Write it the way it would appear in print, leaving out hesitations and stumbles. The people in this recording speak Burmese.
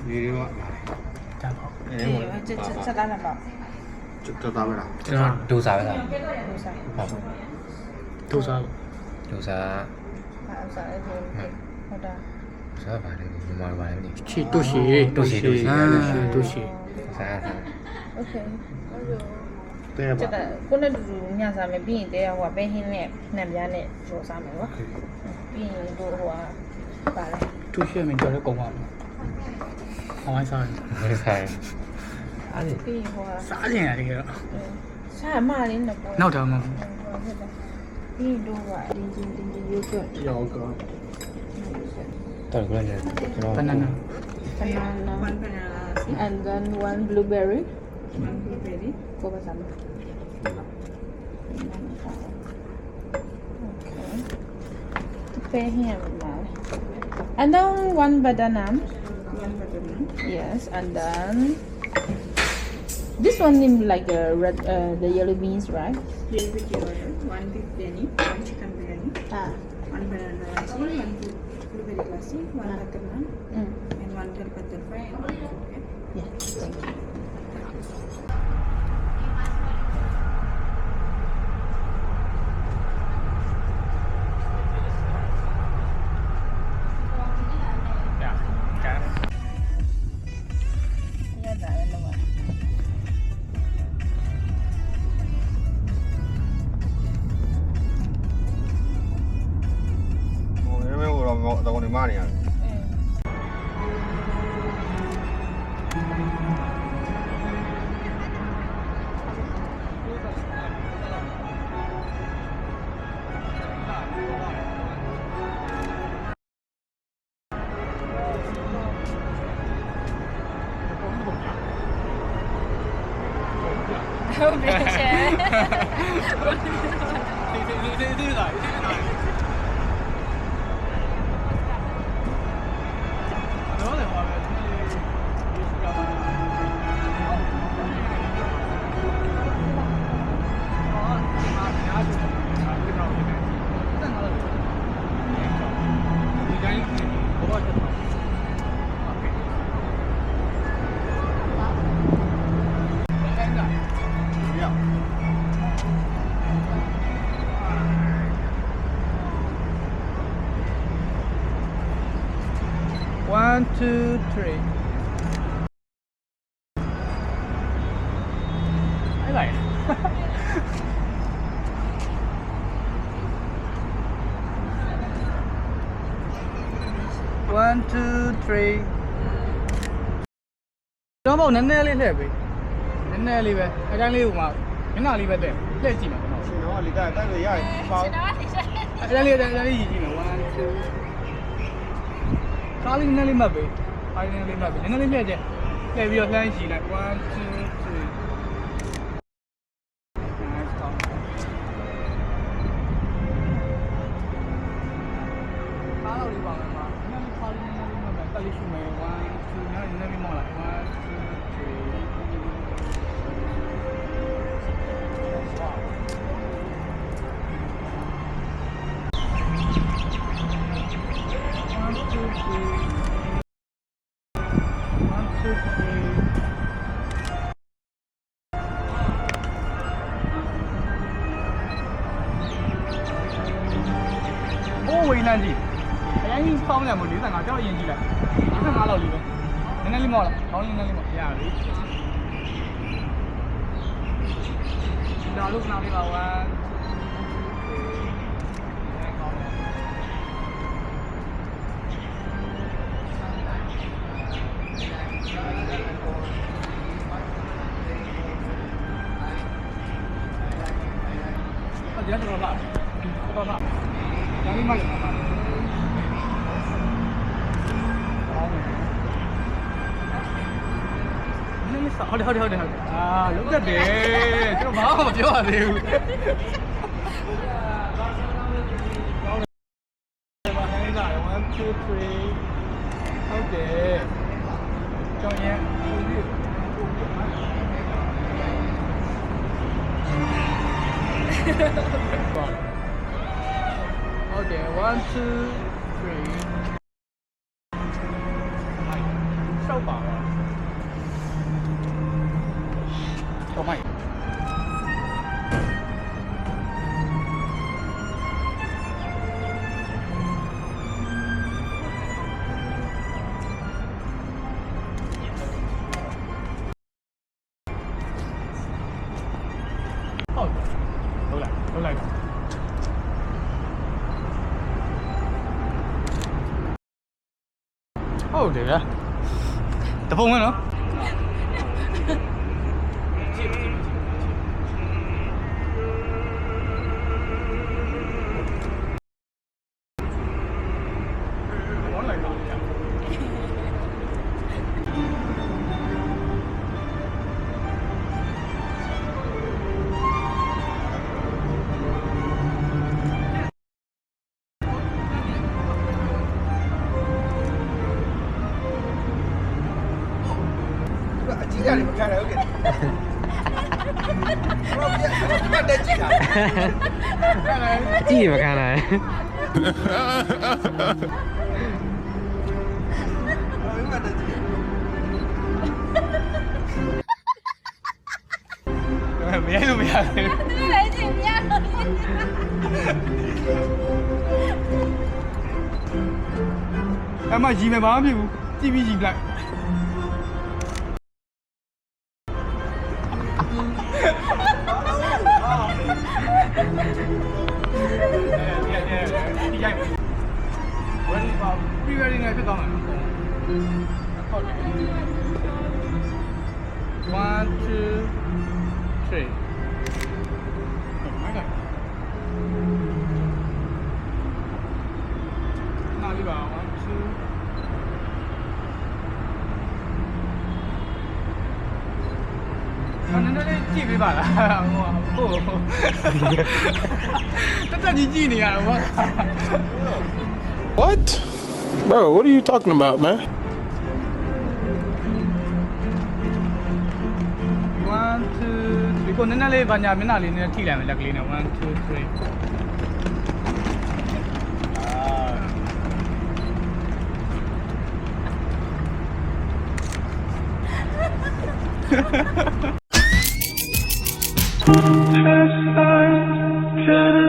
video ကဒါပေါ့ချက်သားတော့တက်သားပဲလား ကျွန်တော်ဒိုစာပဲလား ဒိုစာ ဒိုစာ ဒိုစာ အဲ့စာအဲ့ဒါဟုတ်တာ စားပါလေဒီမှာပါလေ ချီတို့ရှိတို့ရှိ တို့ရှိ စား စား โอเค တဲ့ပါ ချက်တာကိုနဲ့တူတူညစားမယ်ပြီးရင်တဲဟိုပဲဟင်းနဲ့နှံပြားနဲ့ကြော်စားမယ်ကွာပြီးရင်တို့ဟိုပါလေ တို့ရှိရင်ကြော်လဲကုန်ပါမယ်ဟောင်းစား နေစားအဲ့ဒီ ပြီးဟို စားရင်ရတယ်ကတော့ စားမလေးနဲ့ပေါ့ နောက်တော့မှ ပြီးရင်တို့ကတင်းချင်းရုပ်ကျွတ် ရောက တော့ကြည့်ကျွန်တော် banana banana One banana, and then one blueberry one blueberry. ko ba sama okay pahin mal and then one banana One banana. yes and then this one name like the red the yellow beans right Here with your order. One beef biryani, one chicken biryani, one banana lassi, one blueberry lassi, one butter naan, and one dal butter fry. And okay. yeah thank you yeah that I know ဟိုရဲမဲဟိုတော့တော့နေမနေရတယ် ဟုတ်ပြီရှင် ဒီလာတော့လည်းဟောပဲOne, two, three. I like it. One, two, three. ကျွန်တော်နည်းနည်းလေးလှည့်ပြီနည်းနည်းလေးပဲအတိုင်းလေးကမှမျက်နှာလေးပဲလှည့်ကြည့်မယ်ကျွန်တော် ရှင်တော့လေတိုက်လို့ရရင်ပေါင်း အတိုင်းလေးရည်ကြည့်မယ်1 2ကားလေးနည်းနည်းလေးမှတ်ပြီကားလေးနည်းနည်းလေးမှတ်ပြီနည်းနည်းလေးလှည့်ကြလှည့်ပြီးတော့လှမ်းကြည့်လိုက်1 2 3 အားလုံးလေးပါမယ်မှာနည်းနည်းခါလေးနည်းနည်းလေးမှတ်မယ်တက်လေးရှိမယ်1 2နည်းနည်းလေးမောက်လိုက်1 2 3 ဝေးလန်းကြည့်အရင်ကြီးပေါင်းတယ်မို့45ကြောက်ရင်ကြည့်လိုက်45လောက်လေးပဲနည်းနည်းလေးမောက်လိုက်ခေါင်းလေးနည်းနည်းလေးမောက်ရပြီဒါလို့နားလေးပါ1 ဒီကတော့ပါဒါလေးမှလည်းပါနည်းနည်းဆောဟုတ်တယ်အာလုံးသက်တယ်ကျွန်တော်ဘာမှမပြောရသေးဘူး1 2 3ဟုတ်တယ်ကျောင်းရဲ့Okay, 1, 2, 3. ရှောက်ပါတော့တော့မိုက်ဟုတ်လိုက်ဟုတ်တယ်ဗျာတပုံမနော်အကြီးကြီးမခံနိုင်ဘူးကဲဘာဖြစ်တက်ကြည့်တာ အကြည့်မခံနိုင် ဘာတက်ကြည့် မရလို့မရဘူး 你来这边了。 အမရီမယ်ဘာမှမဖြစ်ဘူးကြည့်ပြီးရီလိုက်ဒီရိုက်ဝယ်ဒီပါ pre-wedding နဲ့ဖြစ်သွားမှာဟုတ်တယ်1 2 3နားလေးပါ1 2နည်းနည်းလေးကြည့်ပေးပါလားဟိုတက်ကြီးကြည့်နေရတော့ What? Bro, what are you talking about, man? 1 2 3ကိုနည်းနည်းလေးဗညာမျက်နှာလေးနည်းထိလိုက်မယ်လက်ကလေးနဲ့1 2 3